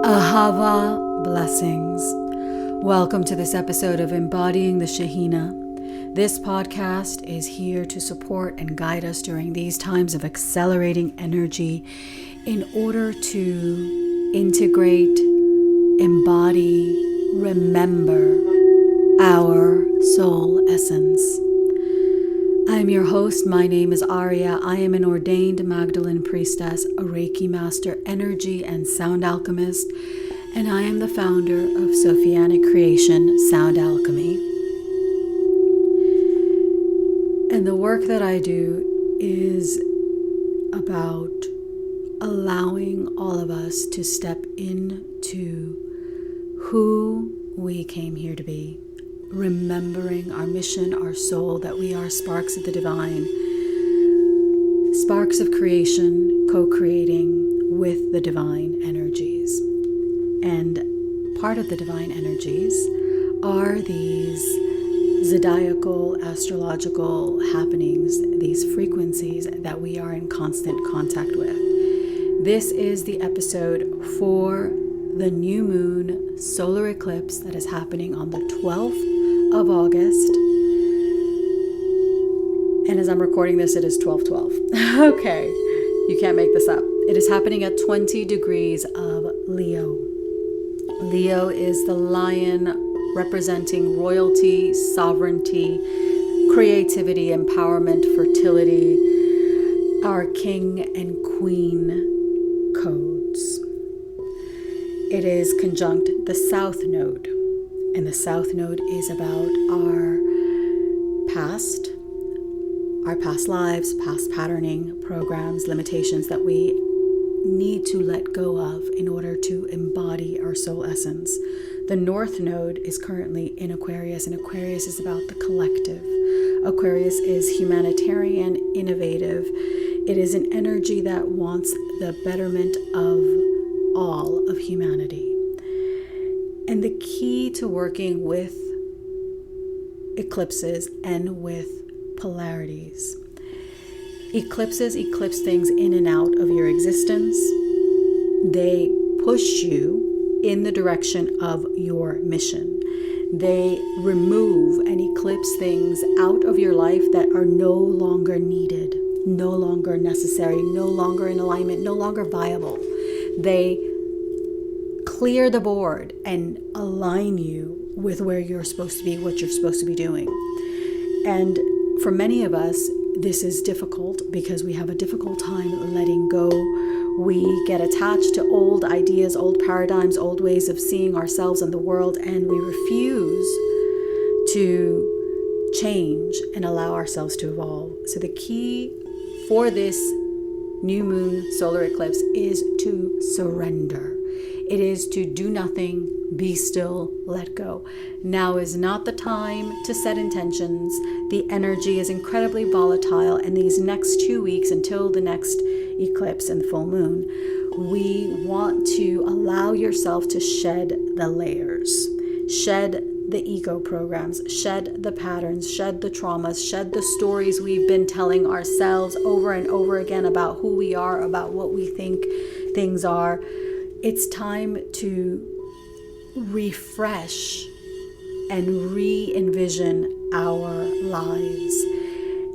Ahava blessings. Welcome to this episode of Embodying the Shahina. This podcast is here to support and guide us during these times of accelerating energy in order to integrate, embody, remember our soul essence. I am your host. My name is Aurea. I am an ordained Magdalene priestess, a Reiki master, energy and sound alchemist, and I am the founder of Sophianic Creation Sound Alchemy. And the work that I do is about allowing all of us to step into who we came here to be. Remembering our mission, our soul, that we are sparks of the divine, sparks of creation, co-creating with the divine energies. And part of the divine energies are these zodiacal, astrological happenings, these frequencies that we are in constant contact with. This is the episode for the new moon solar eclipse that is happening on the 12th of August, and as I'm recording this, it is 12:12. Okay, you can't make this up. It is happening at 20 degrees of Leo. Leo is the lion representing royalty, sovereignty, creativity, empowerment, fertility, our king and queen codes. It is conjunct the South Node. And the South Node is about our past lives, past patterning, programs, limitations that we need to let go of in order to embody our soul essence. The North Node is currently in Aquarius, and Aquarius is about the collective. Aquarius is humanitarian, innovative. It is an energy that wants the betterment of all of humanity. And the key to working with eclipses and with polarities. Eclipses eclipse things in and out of your existence. They push you in the direction of your mission. They remove and eclipse things out of your life that are no longer needed, no longer necessary, no longer in alignment, no longer viable. They clear the board and align you with where you're supposed to be, what you're supposed to be doing. And for many of us, this is difficult because we have a difficult time letting go. We get attached to old ideas, old paradigms, old ways of seeing ourselves and the world, and we refuse to change and allow ourselves to evolve. So the key for this new moon solar eclipse is to surrender. It is to do nothing, be still, let go. Now is not the time to set intentions. The energy is incredibly volatile, and these next 2 weeks until the next eclipse and the full moon, we want to allow yourself to shed the layers, shed the ego programs, shed the patterns, shed the traumas, shed the stories we've been telling ourselves over and over again about who we are, about what we think things are. It's time to refresh and re-envision our lives,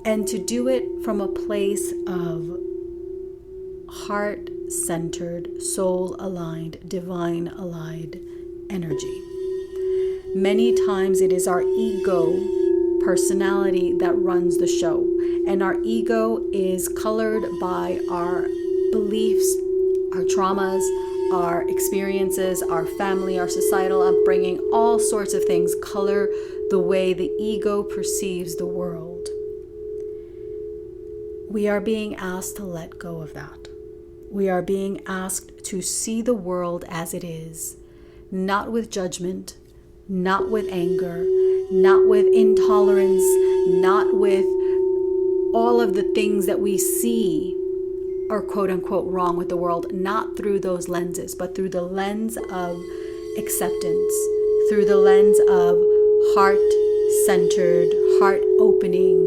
and to do it from a place of heart-centered, soul-aligned, divine-aligned energy. Many times it is our ego personality that runs the show, and our ego is colored by our beliefs, our traumas, our experiences, our family, our societal upbringing. All sorts of things color the way the ego perceives the world. We are being asked to let go of that. We are being asked to see the world as it is, not with judgment, not with anger, not with intolerance, not with all of the things that we see are quote unquote wrong with the world, not through those lenses, but through the lens of acceptance, through the lens of heart-centered, heart-opening,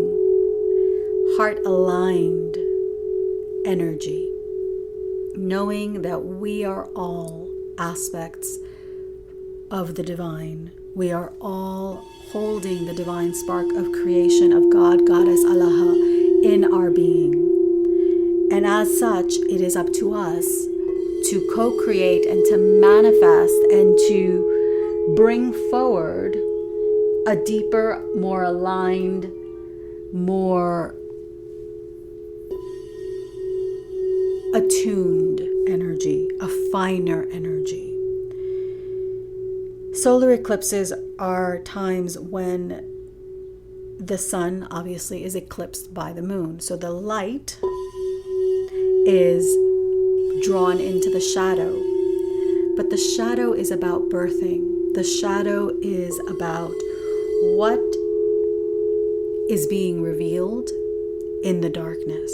heart-aligned energy, knowing that we are all aspects of the divine. We are all holding the divine spark of creation of God, Goddess, Allah in our being. And as such, it is up to us to co-create and to manifest and to bring forward a deeper, more aligned, more attuned energy, a finer energy. Solar eclipses are times when the sun obviously is eclipsed by the moon. So the light is drawn into the shadow. But the shadow is about birthing. The shadow is about what is being revealed in the darkness.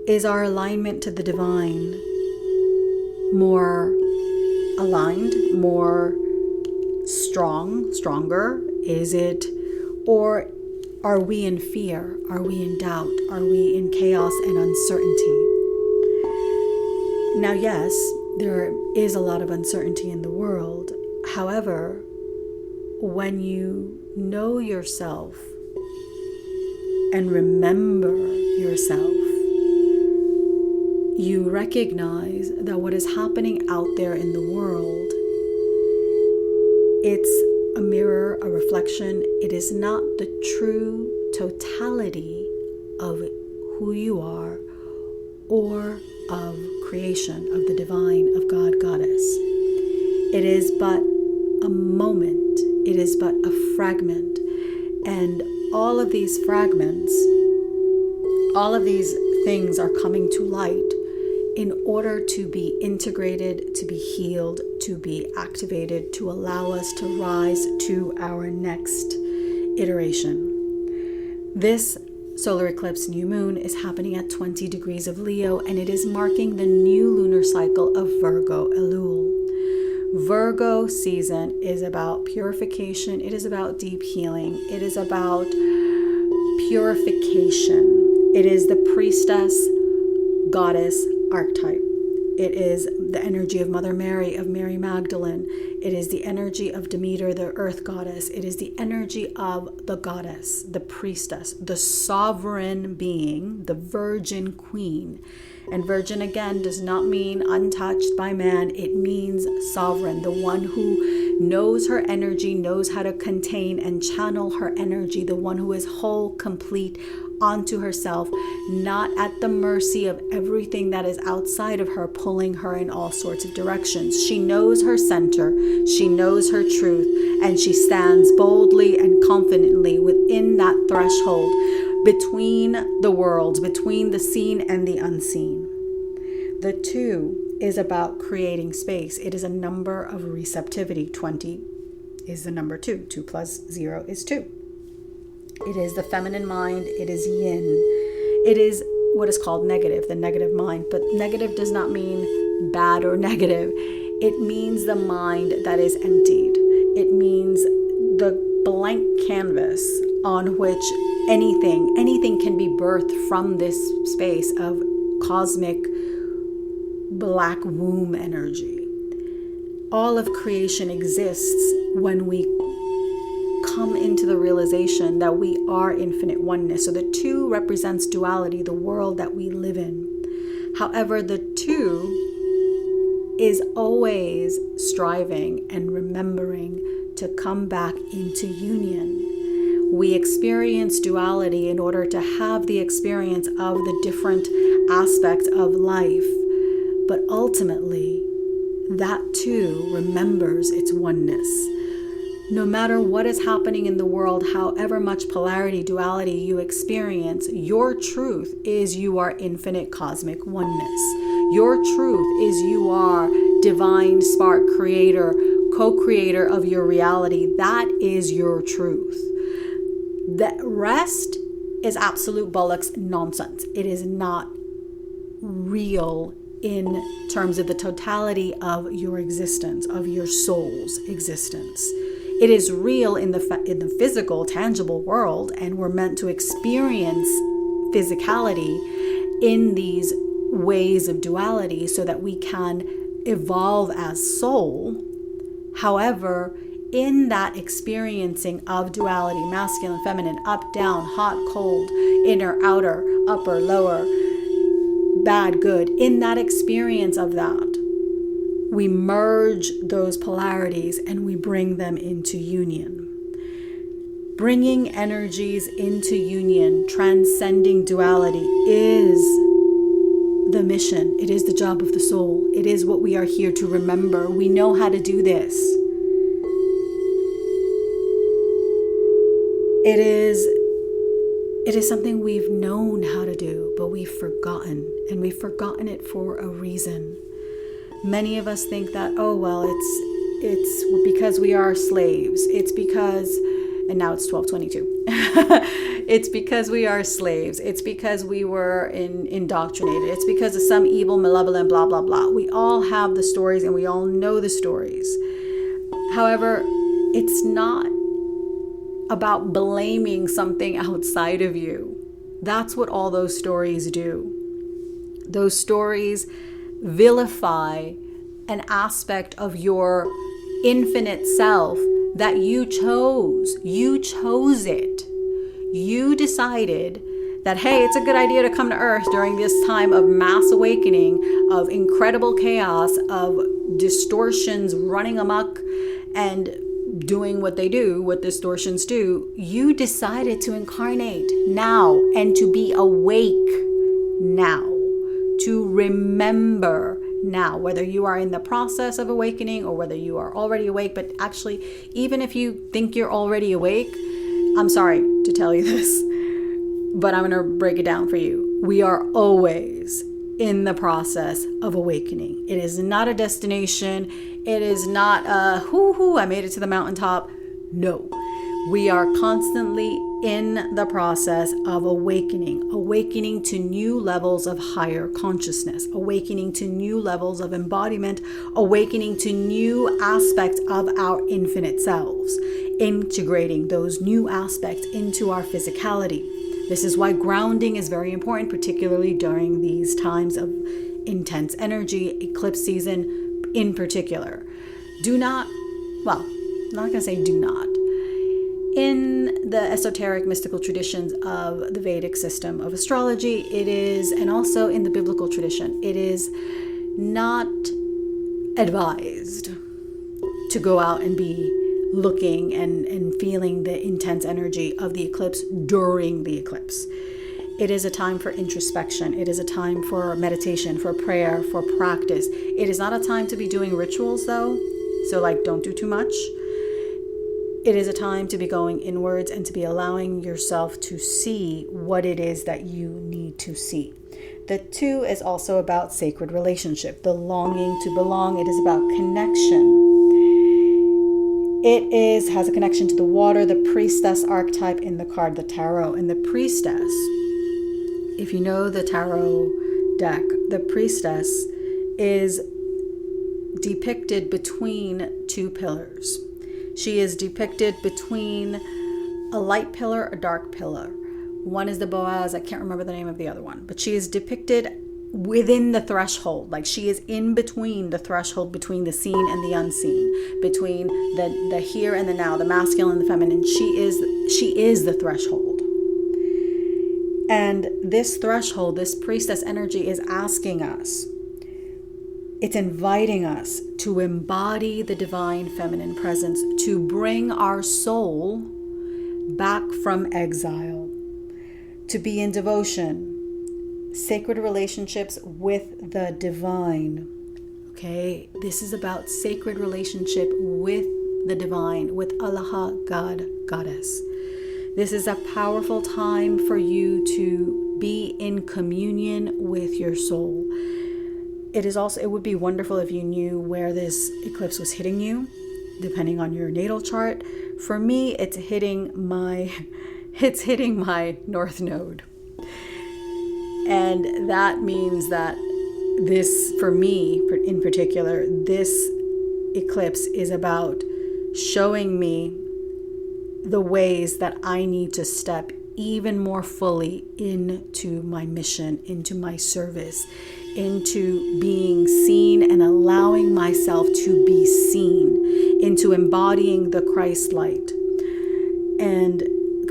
Is our alignment to the divine more aligned, more stronger? Is it, or are we in fear? Are we in doubt? Are we in chaos and uncertainty? Now, yes, there is a lot of uncertainty in the world. However, when you know yourself and remember yourself, you recognize that what is happening out there in the world, it's a mirror, a reflection. It is not the true totality of who you are or of creation, of the divine, of God, Goddess. It is but a moment. It is but a fragment. And all of these fragments, all of these things are coming to light in order to be integrated, to be healed, to be activated, to allow us to rise to our next iteration. This solar eclipse new moon is happening at 20 degrees of Leo, and it is marking the new lunar cycle of Virgo-Elul. Virgo season is about purification. It is about deep healing. It is about purification. It is the priestess, goddess archetype. It is the energy of Mother Mary, of Mary Magdalene. It is the energy of Demeter, the earth goddess. It is the energy of the goddess, the priestess, the sovereign being, the virgin queen. And virgin, again, does not mean untouched by man. It means sovereign, the one who knows her energy, knows how to contain and channel her energy, the one who is whole, complete, onto herself, not at the mercy of everything that is outside of her, pulling her in all sorts of directions. She knows her center, she knows her truth, and she stands boldly and confidently within that threshold between the worlds, between the seen and the unseen. The 2 is about creating space. It is a number of receptivity. 20 is the number 2. 2 plus 0 is 2. It is the feminine mind. It is yin. It is what is called negative, the negative mind. But negative does not mean bad or negative. It means the mind that is emptied. It means the blank canvas on which anything can be birthed from this space of cosmic black womb energy. All of creation exists when we come into the realization that we are infinite oneness. So the 2 represents duality, the world that we live in. However, the 2 is always striving and remembering to come back into union. We experience duality in order to have the experience of the different aspects of life. But ultimately, that too remembers its oneness. No matter what is happening in the world, however much polarity, duality you experience, your truth is you are infinite cosmic oneness. Your truth is you are divine spark creator, co-creator of your reality. That is your truth. The rest is absolute bollocks nonsense. It is not real in terms of the totality of your existence, of your soul's existence. It is real in the physical, tangible world, and we're meant to experience physicality in these ways of duality so that we can evolve as soul. However, in that experiencing of duality, masculine, feminine, up, down, hot, cold, inner, outer, upper, lower, bad, good, in that experience of that, we merge those polarities and we bring them into union. Bringing energies into union, transcending duality is the mission. It is the job of the soul. It is what we are here to remember. We know how to do this. It is something we've known how to do, but we've forgotten, and we've forgotten it for a reason. Many of us think that, oh, well, it's because we are slaves. It's because, and now it's 12:22. It's because we are slaves. It's because we were indoctrinated. It's because of some evil, malevolent, blah, blah, blah. We all have the stories and we all know the stories. However, it's not about blaming something outside of you. That's what all those stories do. Those stories vilify an aspect of your infinite self that you chose. You chose it. You decided that, hey, it's a good idea to come to Earth during this time of mass awakening, of incredible chaos, of distortions running amok and doing what they do, what distortions do. You decided to incarnate now and to be awake now, to remember now, whether you are in the process of awakening or whether you are already awake. But actually, even if you think you're already awake, I'm sorry to tell you this, but I'm going to break it down for you. We are always in the process of awakening. It is not a destination. It is not a hoo-hoo, I made it to the mountaintop. No, we are constantly in the process of awakening to new levels of higher consciousness, awakening to new levels of embodiment, awakening to new aspects of our infinite selves, integrating those new aspects into our physicality. This is why grounding is very important, particularly during these times of intense energy, eclipse season in particular. I'm not going to say do not. In the esoteric mystical traditions of the Vedic system of astrology, it is, and also in the biblical tradition, it is not advised to go out and be looking and feeling the intense energy of the eclipse during the eclipse. It is a time for introspection. It is a time for meditation, for prayer, for practice. It is not a time to be doing rituals though. So don't do too much. It is a time to be going inwards and to be allowing yourself to see what it is that you need to see. The 2 is also about sacred relationship, the longing to belong. It is about connection. It has a connection to the water, the priestess archetype in the card, the tarot. And the priestess, if you know the tarot deck, the priestess is depicted between 2 pillars. She is depicted between a light pillar, a dark pillar. One is the Boaz, I can't remember the name of the other one, but she is depicted within the threshold. She is in between the threshold, between the seen and the unseen, between the here and the now, the masculine and the feminine. She is the threshold. And this threshold, this priestess energy is asking us, it's inviting us to embody the divine feminine presence, to bring our soul back from exile, to be in devotion, sacred relationships with the divine. Okay, this is about sacred relationship with the divine, with Allah, God, Goddess. This is a powerful time for you to be in communion with your soul. It would be wonderful if you knew where this eclipse was hitting you, depending on your natal chart. For me, it's hitting my North Node. And that means that this, for me in particular, this eclipse is about showing me the ways that I need to step even more fully into my mission, into my service, into being seen and allowing myself to be seen, into embodying the Christ light. And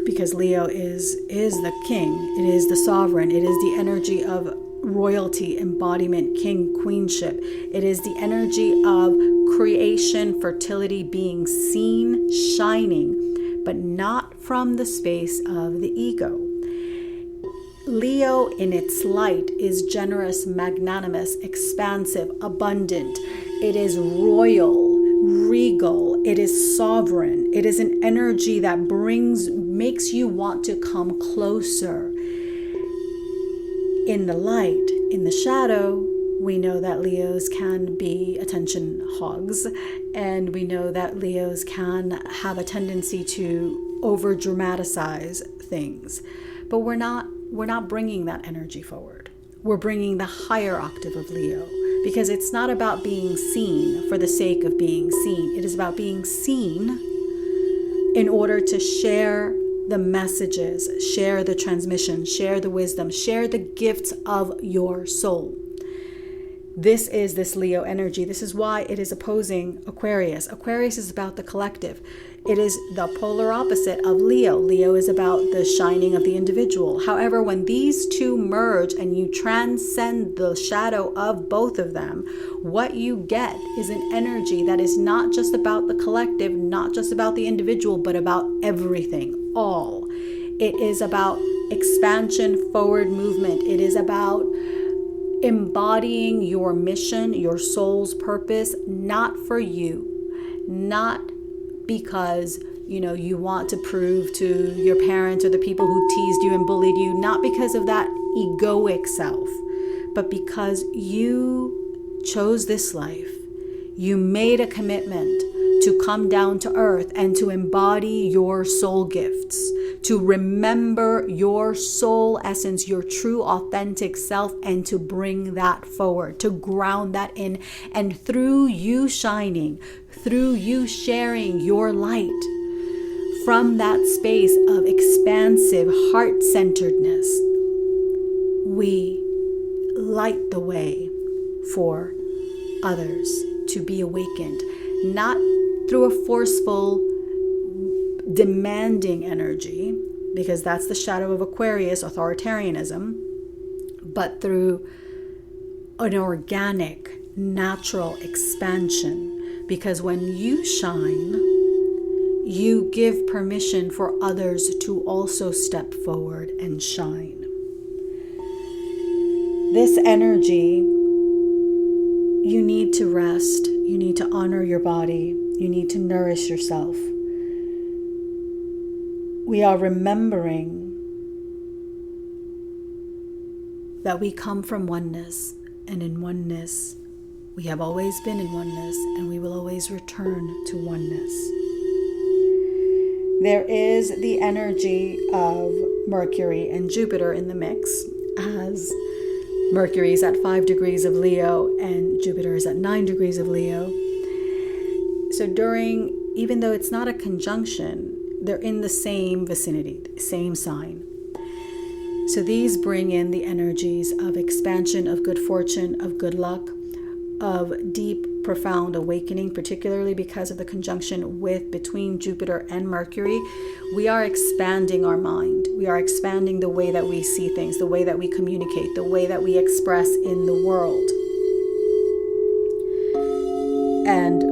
because Leo is the king, it is the sovereign, it is the energy of royalty, embodiment, king, queenship. It is the energy of creation, fertility, being seen, shining, but not from the space of the ego. Leo in its light is generous, magnanimous, expansive, abundant. It is royal, regal. It is sovereign. It is an energy that makes you want to come closer. In the light, in the shadow, we know that Leos can be attention hogs, and we know that Leos can have a tendency to over dramatize things. But we're not bringing that energy forward. We're bringing the higher octave of Leo, because it's not about being seen for the sake of being seen. It is about being seen in order to share the messages, share the transmission, share the wisdom, share the gifts of your soul. This is this Leo energy. This is why it is opposing Aquarius. Aquarius is about the collective. It is the polar opposite of Leo. Leo is about the shining of the individual. However, when these two merge and you transcend the shadow of both of them, what you get is an energy that is not just about the collective, not just about the individual, but about everything, all. It is about expansion, forward movement. It is about embodying your mission, your soul's purpose, not for you, not because you want to prove to your parents or the people who teased you and bullied you, not because of that egoic self, but because you chose this life. You made a commitment to come down to earth and to embody your soul gifts, to remember your soul essence, your true authentic self, and to bring that forward, to ground that in. And through you shining, through you sharing your light from that space of expansive heart-centeredness, we light the way for others to be awakened, not through a forceful, demanding energy, because that's the shadow of Aquarius, authoritarianism, but through an organic, natural expansion. Because when you shine, you give permission for others to also step forward and shine. This energy, you need to rest, you need to honor your body, you need to nourish yourself. We are remembering that we come from oneness, and in oneness, we have always been in oneness, and we will always return to oneness. There is the energy of Mercury and Jupiter in the mix, as Mercury is at 5 degrees of Leo and Jupiter is at 9 degrees of Leo. So even though it's not a conjunction, they're in the same vicinity, same sign. So these bring in the energies of expansion, of good fortune, of good luck, of deep, profound awakening, particularly because of the conjunction between Jupiter and Mercury. We are expanding our mind. We are expanding the way that we see things, the way that we communicate, the way that we express in the world. And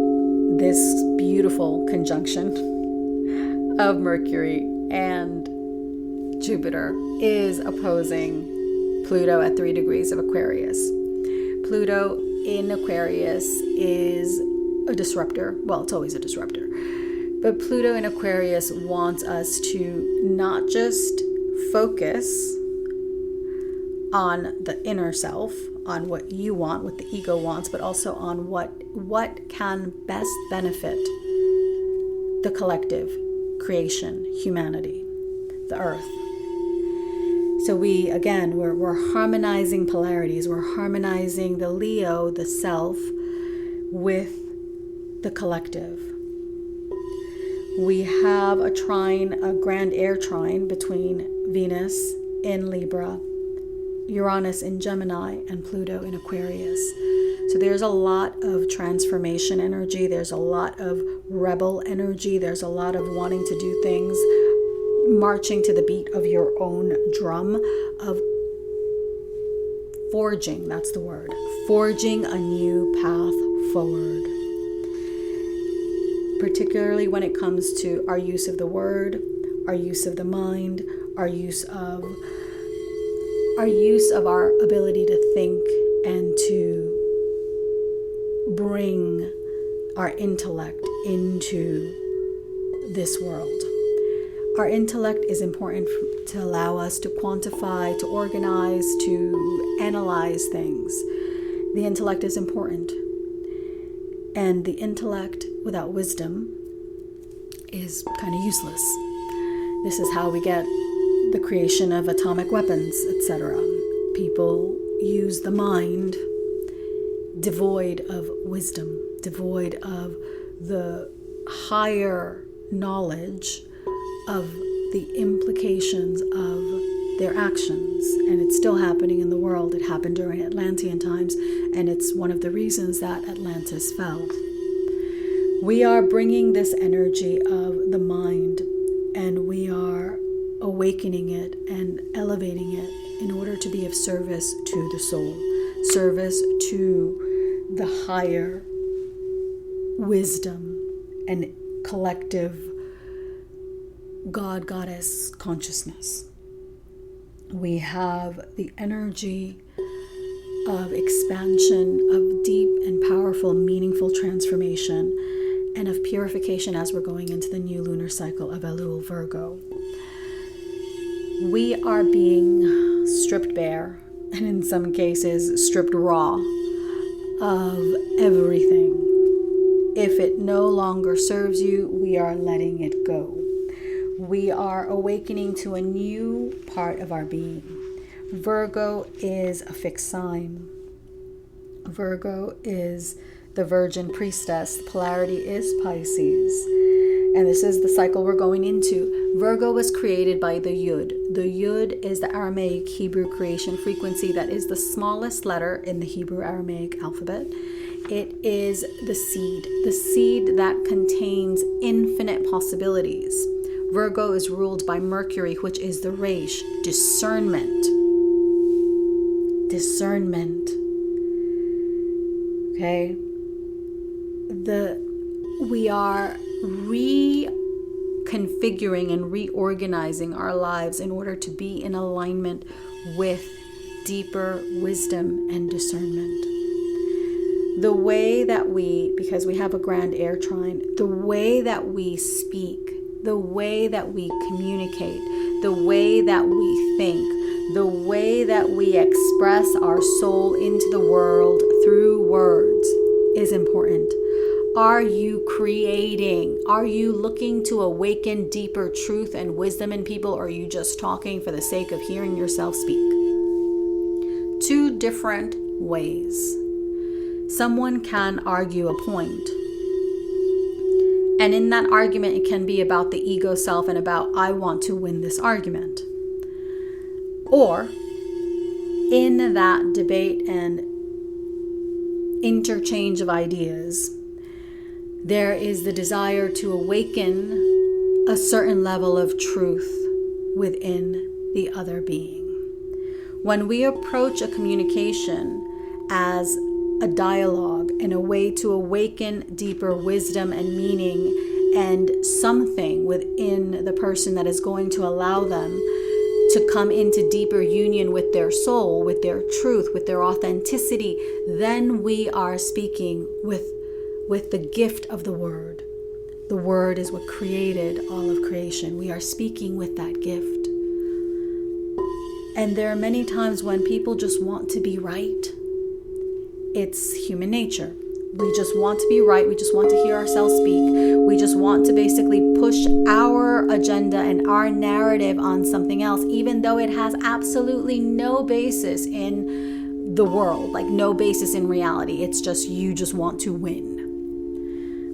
this beautiful conjunction of Mercury and Jupiter is opposing Pluto at 3 degrees of Aquarius. Pluto in Aquarius is a disruptor. Well, it's always a disruptor. But Pluto in Aquarius wants us to not just focus on the inner self, on what you want, what the ego wants, but also on what can best benefit the collective, creation, humanity, the earth. So we're harmonizing polarities. We're harmonizing the Leo, the self, with the collective. We have a trine, a grand air trine between Venus in Libra, Uranus in Gemini, and Pluto in Aquarius. So there's a lot of transformation energy. There's a lot of rebel energy. There's a lot of wanting to do things, marching to the beat of your own drum, of forging, that's the word, forging a new path forward. Particularly when it comes to our use of the word, our use of the mind, our use of our ability to think and to bring our intellect into this world. Our intellect is important to allow us to quantify, to organize, to analyze things. The intellect is important. And the intellect without wisdom is kind of useless. This is how we get the creation of atomic weapons, etc. People use the mind devoid of wisdom, devoid of the higher knowledge of the implications of their actions. And it's still happening in the world. It happened during Atlantean times, and it's one of the reasons that Atlantis fell. We are bringing this energy of the mind, and we are awakening it and elevating it in order to be of service to the soul, service to the higher wisdom and collective God, Goddess consciousness. We have the energy of expansion, of deep and powerful, meaningful transformation, and of purification as we're going into the new lunar cycle of Elul Virgo. We are being stripped bare, and in some cases stripped raw, of everything. If it no longer serves you, we are letting it go. We are awakening to a new part of our being. Virgo is a fixed sign. Virgo is the Virgin Priestess. The polarity is Pisces. And this is the cycle we're going into. Virgo was created by the Yud. The Yud is the Aramaic Hebrew creation frequency that is the smallest letter in the Hebrew Aramaic alphabet. It is the seed that contains infinite possibilities. Virgo is ruled by Mercury, which is the Reish, discernment. Discernment. Okay? We are reconfiguring and reorganizing our lives in order to be in alignment with deeper wisdom and discernment. The way that because we have a grand air trine, the way that we speak, the way that we communicate, the way that we think, the way that we express our soul into the world through words is important. Are you creating? Are you looking to awaken deeper truth and wisdom in people, or are you just talking for the sake of hearing yourself speak? Two different ways. Someone can argue a point, and in that argument, it can be about the ego self and about, I want to win this argument. Or in that debate and interchange of ideas, there is the desire to awaken a certain level of truth within the other being. When we approach a communication as a dialogue and a way to awaken deeper wisdom and meaning and something within the person that is going to allow them to come into deeper union with their soul, with their truth, with their authenticity, then we are speaking with the gift of the word. The word is what created all of creation. We are speaking with that gift. And there are many times when people just want to be right. It's human nature. We just want to be right. We just want to hear ourselves speak. We just want to basically push our agenda and our narrative on something else, even though it has absolutely no basis in the world, like no basis in reality. It's just you just want to win.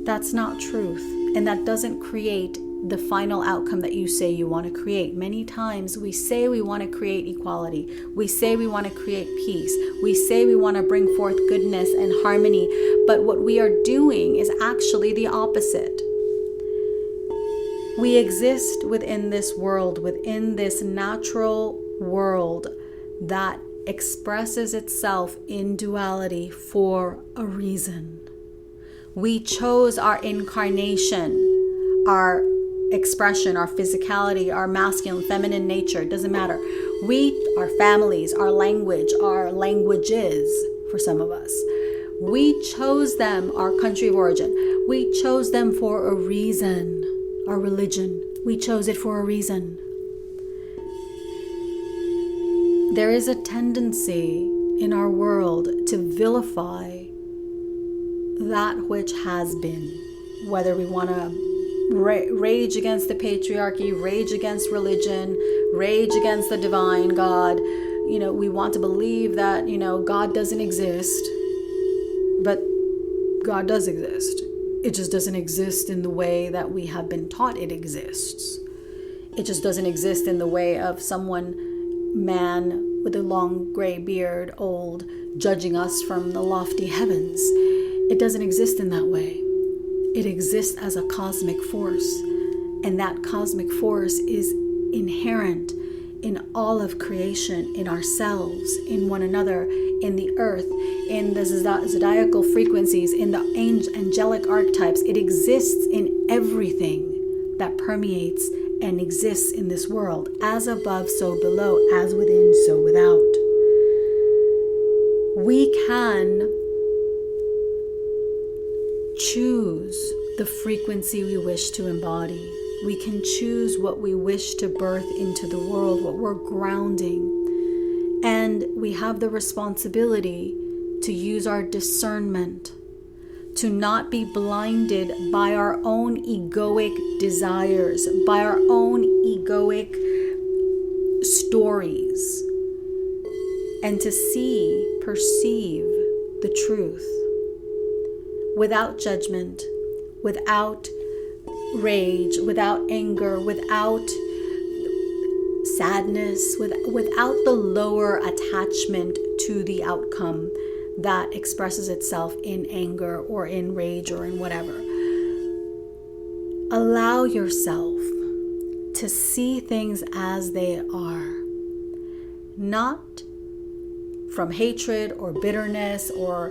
That's not truth. And that doesn't create the final outcome that you say you want to create. Many times we say we want to create equality. We say we want to create peace. We say we want to bring forth goodness and harmony. But what we are doing is actually the opposite. We exist within this world, within this natural world that expresses itself in duality for a reason. We chose our incarnation, our expression, our physicality, our masculine, feminine nature. It doesn't matter. Our families, our language, our languages, for some of us. We chose them, our country of origin. We chose them for a reason. Our religion, we chose it for a reason. There is a tendency in our world to vilify that which has been, whether we want to rage against the patriarchy, rage against religion, rage against the divine God. We want to believe that, God doesn't exist, but God does exist. It just doesn't exist in the way that we have been taught it exists. It just doesn't exist in the way of man with a long gray beard, old, judging us from the lofty heavens. It doesn't exist in that way. It exists as a cosmic force. And that cosmic force is inherent in all of creation, in ourselves, in one another, in the earth, in the zodiacal frequencies, in the angelic archetypes. It exists in everything that permeates and exists in this world, as above, so below, as within, so without. We can choose the frequency we wish to embody. We can choose what we wish to birth into the world, what we're grounding. And we have the responsibility to use our discernment, to not be blinded by our own egoic desires, by our own egoic stories, and to perceive the truth without judgment, without rage, without anger, without sadness, without the lower attachment to the outcome that expresses itself in anger or in rage or in whatever. Allow yourself to see things as they are, not from hatred or bitterness or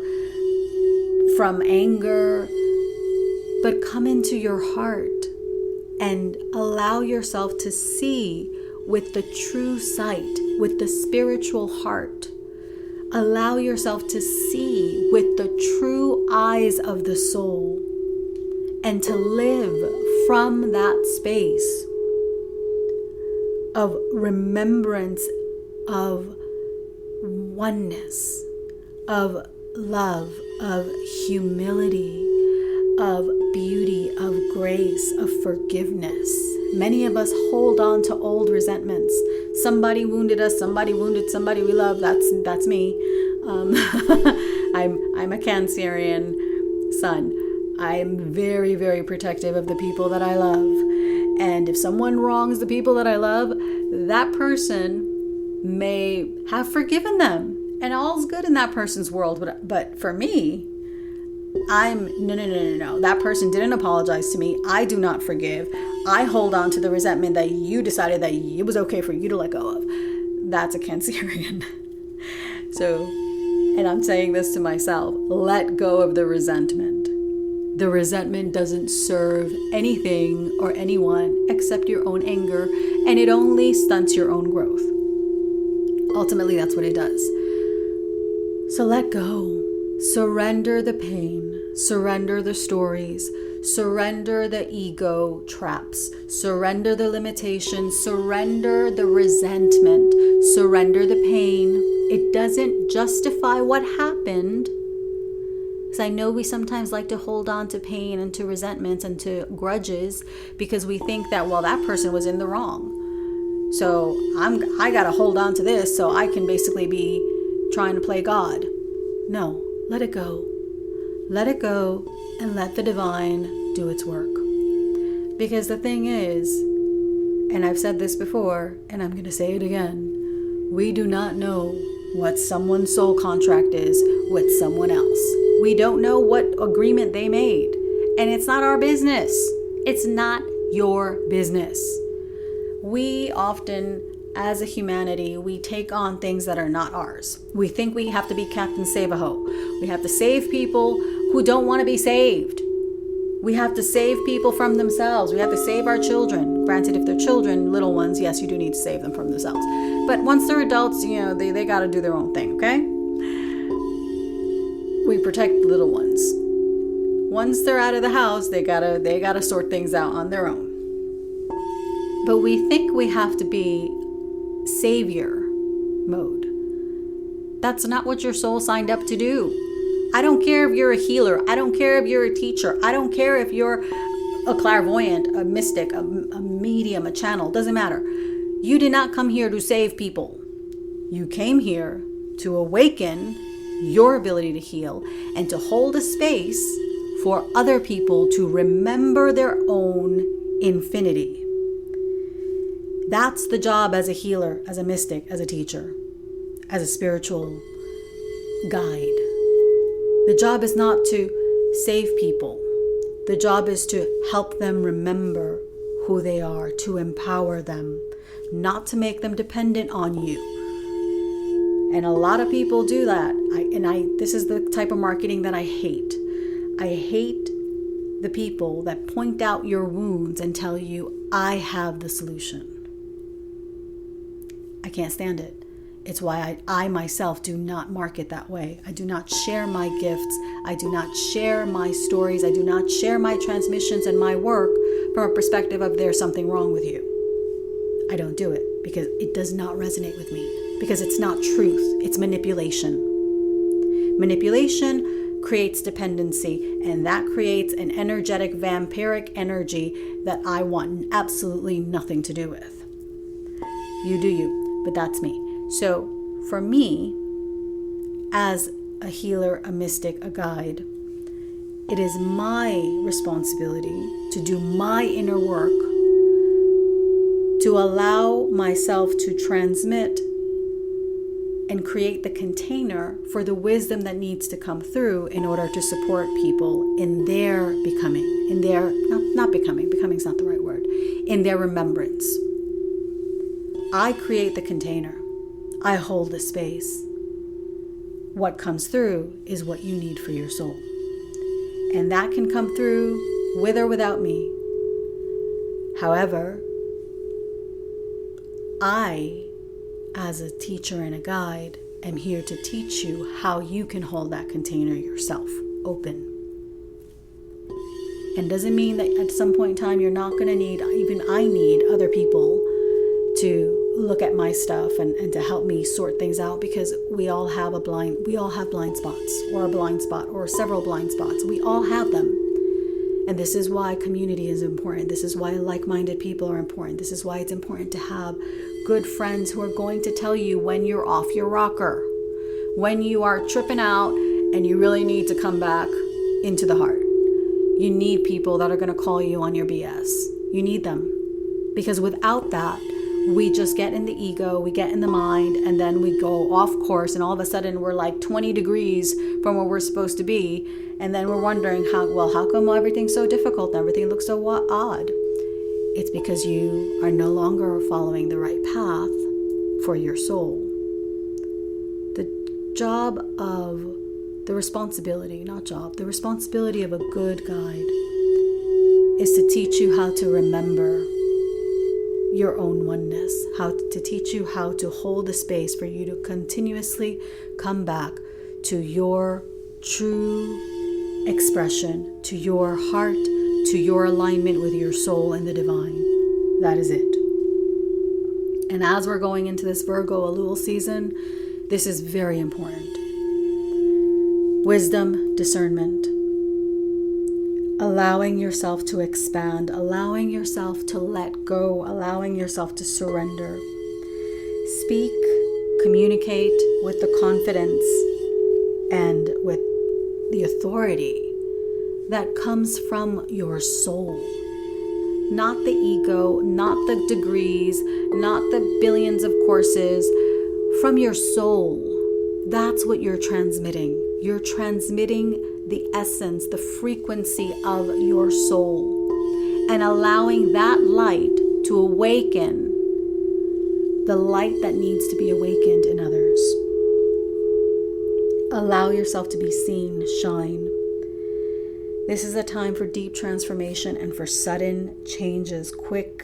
from anger, but come into your heart and allow yourself to see with the true sight, with the spiritual heart. Allow yourself to see with the true eyes of the soul and to live from that space of remembrance, of oneness, of love, of humility, of beauty, of grace, of forgiveness. Many of us hold on to old resentments. Somebody wounded us, somebody wounded somebody we love. That's me. I'm a Cancerian sun. I'm very, very protective of the people that I love. And if someone wrongs the people that I love, that person may have forgiven them. And all's good in that person's world. But for me, no. That person didn't apologize to me. I do not forgive. I hold on to the resentment that you decided that it was okay for you to let go of. That's a Cancerian. So, and I'm saying this to myself, let go of the resentment. The resentment doesn't serve anything or anyone except your own anger, and it only stunts your own growth. Ultimately, that's what it does. So let go. Surrender the pain. Surrender the stories. Surrender the ego traps. Surrender the limitations. Surrender the resentment. Surrender the pain. It doesn't justify what happened. Because I know we sometimes like to hold on to pain and to resentments and to grudges because we think that, well, that person was in the wrong. So I got to hold on to this so I can basically be trying to play God. No, let it go. Let it go and let the divine do its work. Because the thing is, and I've said this before, and I'm going to say it again, we do not know what someone's soul contract is with someone else. We don't know what agreement they made. And it's not our business. It's not your business. We often, as a humanity, we take on things that are not ours. We think we have to be Captain Save-A-Ho. We have to save people who don't want to be saved. We have to save people from themselves. We have to save our children. Granted, if they're children, little ones, yes, you do need to save them from themselves. But once they're adults, they got to do their own thing, okay? We protect the little ones. Once they're out of the house, they gotta sort things out on their own. But we think we have to be savior mode. That's not what your soul signed up to do. I don't care if you're a healer. I don't care if you're a teacher. I don't care if you're a clairvoyant, a mystic, a medium, a channel. Doesn't matter. You did not come here to save people. You came here to awaken your ability to heal and to hold a space for other people to remember their own infinity. That's the job as a healer, as a mystic, as a teacher, as a spiritual guide. The job is not to save people. The job is to help them remember who they are, to empower them, not to make them dependent on you. And a lot of people do that. This is the type of marketing that I hate. I hate the people that point out your wounds and tell you, I have the solution. I can't stand it. It's why I myself do not market that way. I do not share my gifts. I do not share my stories. I do not share my transmissions and my work from a perspective of there's something wrong with you. I don't do it because it does not resonate with me. Because it's not truth. It's manipulation. Manipulation creates dependency, and that creates an energetic vampiric energy that I want absolutely nothing to do with. You do you, but that's me. So for me, as a healer, a mystic, a guide, it is my responsibility to do my inner work, to allow myself to transmit and create the container for the wisdom that needs to come through in order to support people in their becoming, in their, not becoming, becoming's not the right word, in their remembrance. I create the container. I hold the space. What comes through is what you need for your soul. And that can come through with or without me. However, I, as a teacher and a guide, am here to teach you how you can hold that container yourself open. And doesn't mean that at some point in time you're not going to need, even I need other people to look at my stuff and to help me sort things out, because we all have blind spots, or a blind spot, or several blind spots. We all have them. And this is why community is important. This is why like-minded people are important. This is why it's important to have good friends who are going to tell you when you're off your rocker, when you are tripping out and you really need to come back into the heart. You need people that are going to call you on your BS. You need them. Because without that, we just get in the ego, we get in the mind, and then we go off course, and all of a sudden we're like 20 degrees from where we're supposed to be, and then we're wondering, how come everything's so difficult and everything looks so odd? It's because you are no longer following the right path for your soul. The responsibility of a good guide is to teach you how to remember your own oneness, how to teach you how to hold a space for you to continuously come back to your true expression, to your heart, to your alignment with your soul and the divine. That is it. And as we're going into this Virgo-Elul season, this is very important. Wisdom, discernment, allowing yourself to expand, allowing yourself to let go, allowing yourself to surrender. Speak, communicate with the confidence and with the authority that comes from your soul. not the ego, not the degrees, not the billions of courses, from your soul. That's what you're transmitting. You're transmitting the essence, the frequency of your soul, and allowing that light to awaken the light that needs to be awakened in others. Allow yourself to be seen, shine. This is a time for deep transformation and for sudden changes, quick.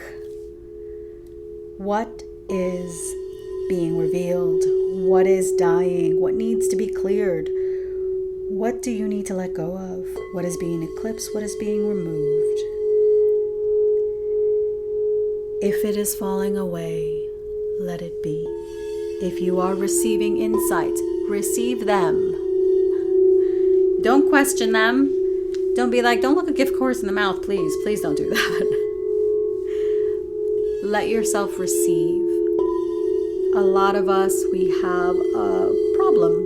What is being revealed? What is dying? What needs to be cleared? What do you need to let go of? What is being eclipsed? What is being removed? If it is falling away, let it be. If you are receiving insights, receive them. Don't question them. Don't be like, don't look a gift horse in the mouth, please. Please don't do that. Let yourself receive. A lot of us, we have a problem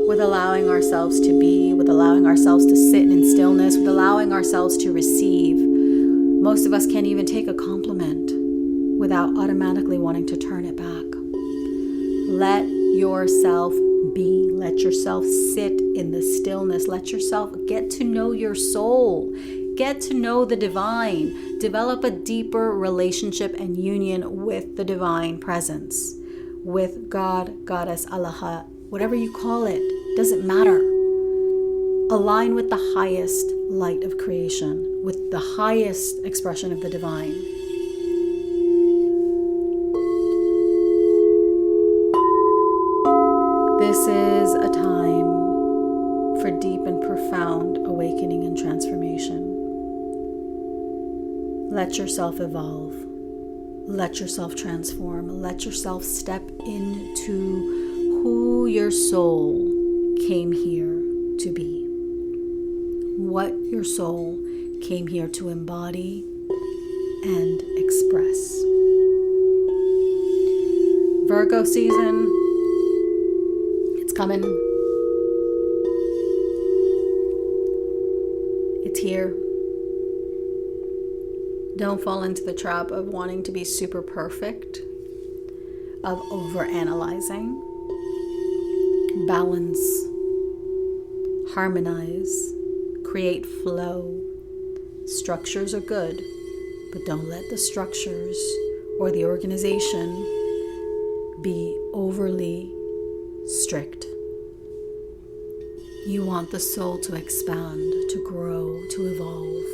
with allowing ourselves to be, with allowing ourselves to sit in stillness, with allowing ourselves to receive. Most of us can't even take a compliment without automatically wanting to turn it back. Let yourself be. Let yourself sit in the stillness. Let yourself get to know your soul. Get to know the divine. Develop a deeper relationship and union with the divine presence, with God, Goddess, Allah, whatever you call it, doesn't matter. Align with the highest light of creation, with the highest expression of the divine. This is a time for deep and profound awakening and transformation. Let yourself evolve. Let yourself transform. Let yourself step into who your soul came here to be. What your soul came here to embody and express. Virgo season, it's coming. It's here. Don't fall into the trap of wanting to be super perfect, of overanalyzing. Balance, harmonize, create flow. Structures are good, but don't let the structures or the organization be overly strict. You want the soul to expand, to grow, to evolve.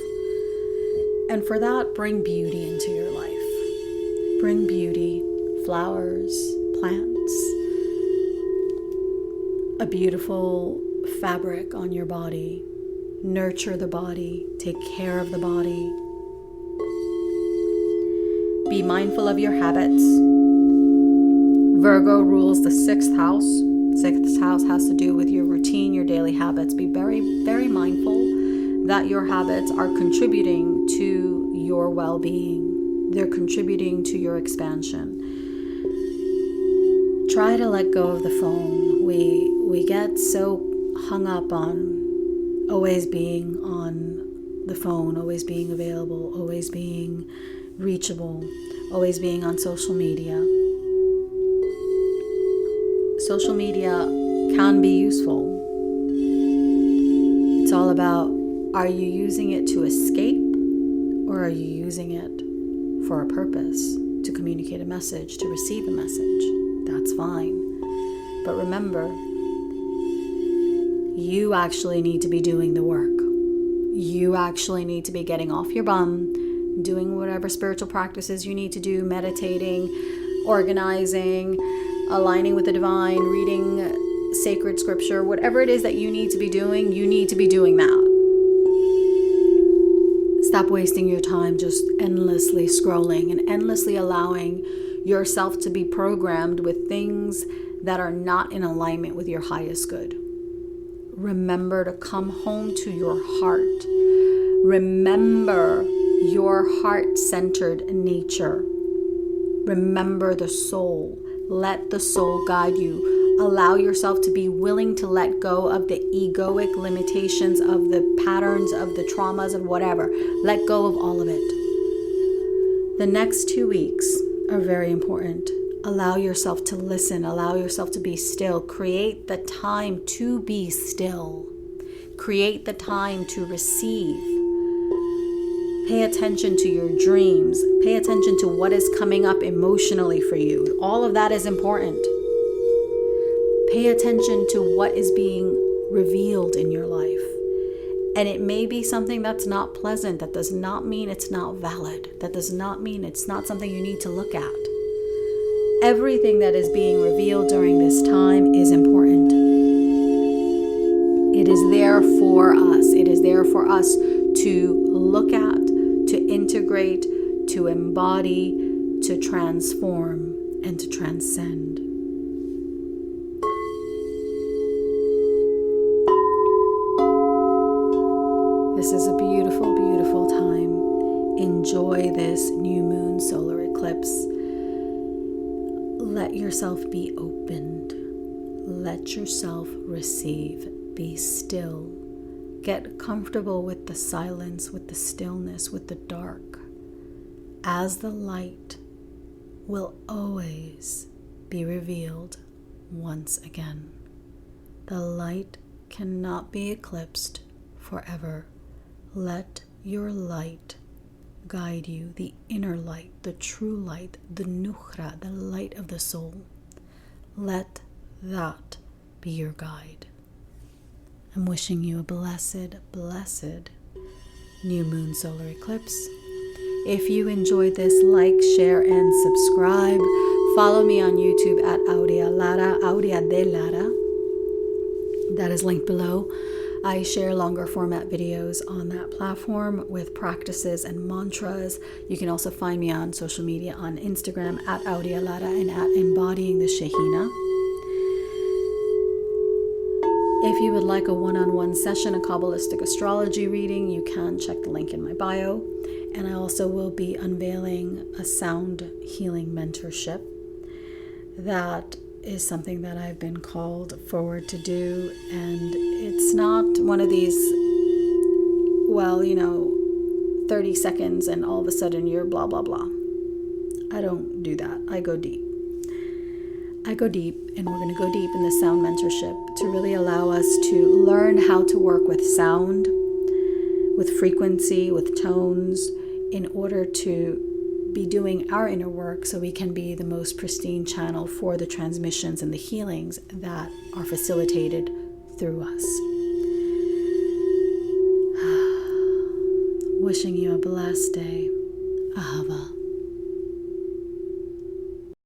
And for that, bring beauty into your life. Bring beauty, flowers, plants, a beautiful fabric on your body. Nurture the body, take care of the body. Be mindful of your habits. Virgo rules the 6th house. 6th house has to do with your routine, your daily habits. Be very, very mindful that your habits are contributing to your well-being. They're contributing to your expansion. Try to let go of the phone. We get so hung up on always being on the phone, always being available, always being reachable, always being on social media. Social media can be useful. It's all about, are you using it to escape, or are you using it for a purpose, to communicate a message, to receive a message? That's fine. But remember, you actually need to be doing the work. You actually need to be getting off your bum, doing whatever spiritual practices you need to do, meditating, organizing, aligning with the divine, reading sacred scripture, whatever it is that you need to be doing, you need to be doing that. Stop wasting your time just endlessly scrolling and endlessly allowing yourself to be programmed with things that are not in alignment with your highest good. Remember to come home to your heart. Remember your heart-centered nature. Remember the soul. Let the soul guide you. Allow yourself to be willing to let go of the egoic limitations, of the patterns, of the traumas, of whatever. Let go of all of it. The next 2 weeks are very important. Allow yourself to listen. Allow yourself to be still. Create the time to be still. Create the time to receive. Pay attention to your dreams. Pay attention to what is coming up emotionally for you. All of that is important. Pay attention to what is being revealed in your life. And it may be something that's not pleasant. That does not mean it's not valid. That does not mean it's not something you need to look at. Everything that is being revealed during this time is important. It is there for us. It is there for us to look at, to integrate, to embody, to transform, and to transcend. This is a beautiful, beautiful time. Enjoy this new moon solar eclipse. Let yourself be opened. Let yourself receive. Be still. Get comfortable with the silence, with the stillness, with the dark, as the light will always be revealed once again. The light cannot be eclipsed forever. Let your light guide you, the inner light, the true light, the nukhra, the light of the soul. Let that be your guide. I'm wishing you a blessed, blessed new moon solar eclipse. If you enjoyed this, like, share, and subscribe. Follow me on YouTube at Aurea de Lara. That is linked below. I share longer format videos on that platform with practices and mantras. You can also find me on social media on Instagram at Aurea Lara and at Embodying the Shehina. If you would like a one-on-one session, a Kabbalistic astrology reading, you can check the link in my bio. And I also will be unveiling a sound healing mentorship. That is something that I've been called forward to do. And it's not one of these, 30 seconds and all of a sudden you're blah, blah, blah. I don't do that. I go deep. And we're going to go deep in the sound mentorship to really allow us to learn how to work with sound, with frequency, with tones, in order to be doing our inner work so we can be the most pristine channel for the transmissions and the healings that are facilitated through us. Wishing you a blessed day. Ahava.